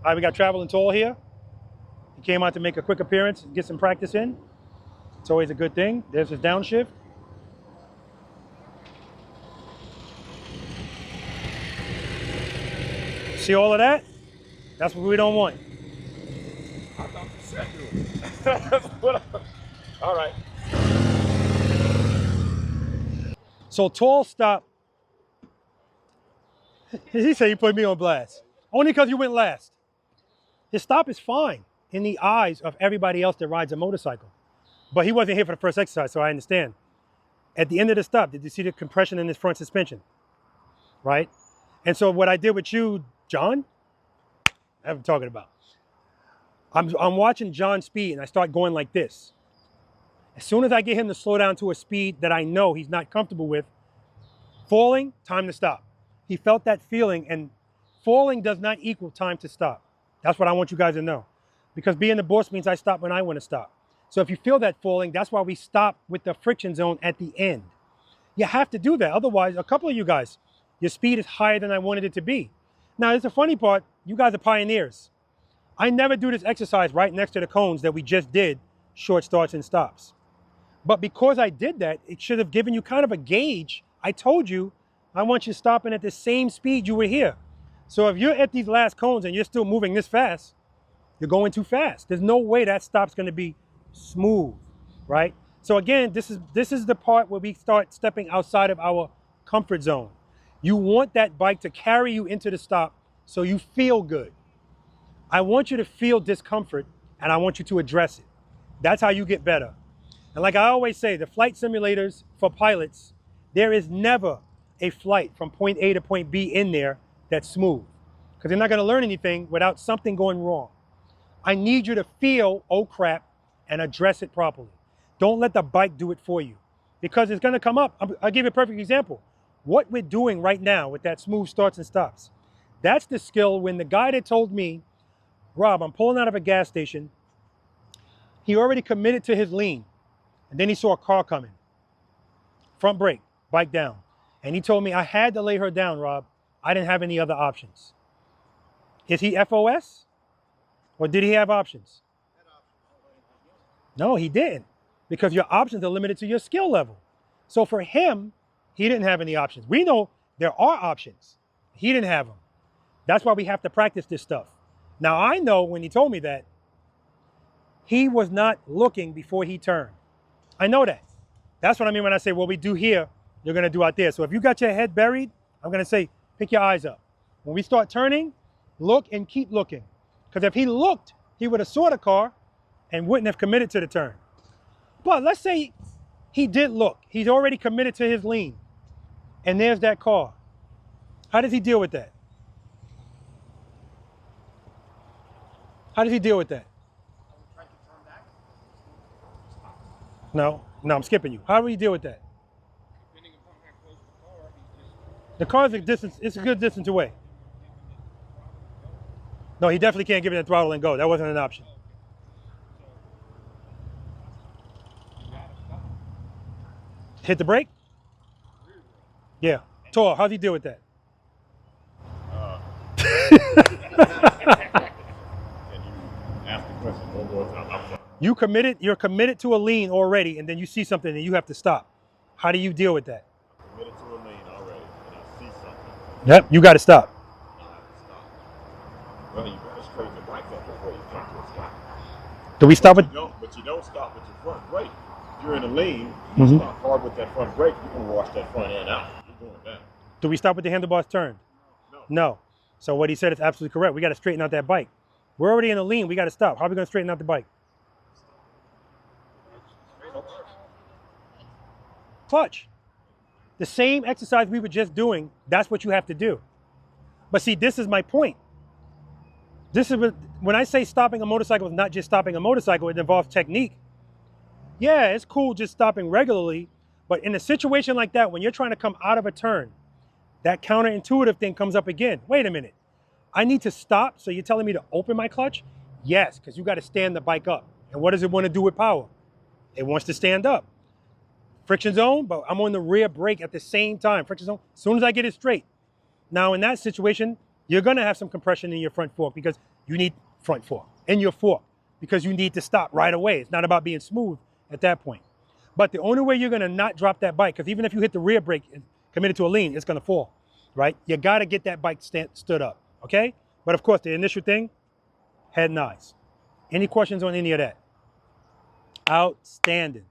All right, we got Traveling Tall here. He came out to make a quick appearance, get some practice in. It's always a good thing. There's his downshift. See all of that? That's what we don't want. I thought you said do it. All right. So tall stop. He said he put me on blast. Only because you went last. His stop is fine in the eyes of everybody else that rides a motorcycle. But he wasn't here for the first exercise, so I understand. At the end of the stop, did you see the compression in his front suspension? Right? And so what I did with you, John, that's what I'm talking about. I'm watching John speed and I start going like this. As soon as I get him to slow down to a speed that I know he's not comfortable with, falling, time to stop. He felt that feeling, and falling does not equal time to stop. That's what I want you guys to know. Because being the boss means I stop when I want to stop. So if you feel that falling, that's why we stop with the friction zone at the end. You have to do that. Otherwise, a couple of you guys, your speed is higher than I wanted it to be. Now, it's a funny part. You guys are pioneers. I never do this exercise right next to the cones that we just did, short starts and stops. But because I did that, it should have given you kind of a gauge. I told you, I want you stopping at the same speed you were here. So if you're at these last cones and you're still moving this fast, you're going too fast. There's no way that stop's going to be smooth, right? So again, this is the part where we start stepping outside of our comfort zone. You want that bike to carry you into the stop so you feel good. I want you to feel discomfort and I want you to address it. That's how you get better. And like I always say, the flight simulators for pilots, there is never a flight from point A to point B in there that's smooth, because they're not going to learn anything without something going wrong. I need you to feel, oh crap, and address it properly. Don't let the bike do it for you, because it's going to come up. I'll give you a perfect example. What we're doing right now with that smooth starts and stops, that's the skill. When the guy that told me, Rob, I'm pulling out of a gas station, he already committed to his lean, and then he saw a car coming. Front brake, bike down. And he told me I had to lay her down, Rob. I didn't have any other options. Is he FOS? Or did he have options? No, he didn't. Because your options are limited to your skill level. So for him, he didn't have any options. We know there are options. He didn't have them. That's why we have to practice this stuff. Now I know when he told me that, he was not looking before he turned. I know that. That's what I mean when I say what we do here, you're going to do out there. So if you got your head buried, I'm going to say, pick your eyes up. When we start turning, look and keep looking. Because if he looked, he would have saw the car and wouldn't have committed to the turn. But let's say he did look. He's already committed to his lean. And there's that car. How does he deal with that? How does he deal with that? No, I'm skipping you. How do we deal with that? The car's a distance, it's a good distance away. No, he definitely can't give it a throttle and go. That wasn't an option. Hit the brake? Yeah. Tor, how do you deal with that? Can you ask the question one more time? I'm sorry. You're committed to a lean already, and then you see something and you have to stop. How do you deal with that? Committed to a lane already, and I see something. Yep, you got to stop. I have to stop. Well, you better straighten the bike up before you come to a stop. Do we stop with? But you don't stop with your front brake. If you're in a lane, you stop hard with that front brake, you can wash that front end out. You're going down. Do we stop with the handlebars turned? No. So what he said is absolutely correct. We got to straighten out that bike. We're already in a lean. We got to stop. How are we going to straighten out the bike? Clutch. The same exercise we were just doing, that's what you have to do. But see, this is my point. This is when I say stopping a motorcycle is not just stopping a motorcycle, it involves technique. Yeah, it's cool just stopping regularly, but in a situation like that, when you're trying to come out of a turn, that counterintuitive thing comes up again. Wait a minute. I need to stop, so you're telling me to open my clutch? Yes, because you got to stand the bike up. And what does it want to do with power? It wants to stand up. Friction zone, but I'm on the rear brake at the same time. Friction zone, as soon as I get it straight. Now in that situation, You're gonna have some compression in your front fork because you need front fork in your fork because you need to stop right away. It's not about being smooth at that point. But the only way you're gonna not drop that bike, because even if you hit the rear brake and committed to a lean, it's gonna fall, right? You gotta get that bike stood up, okay? But of course, the initial thing, head and eyes. Any questions on any of that? Outstanding.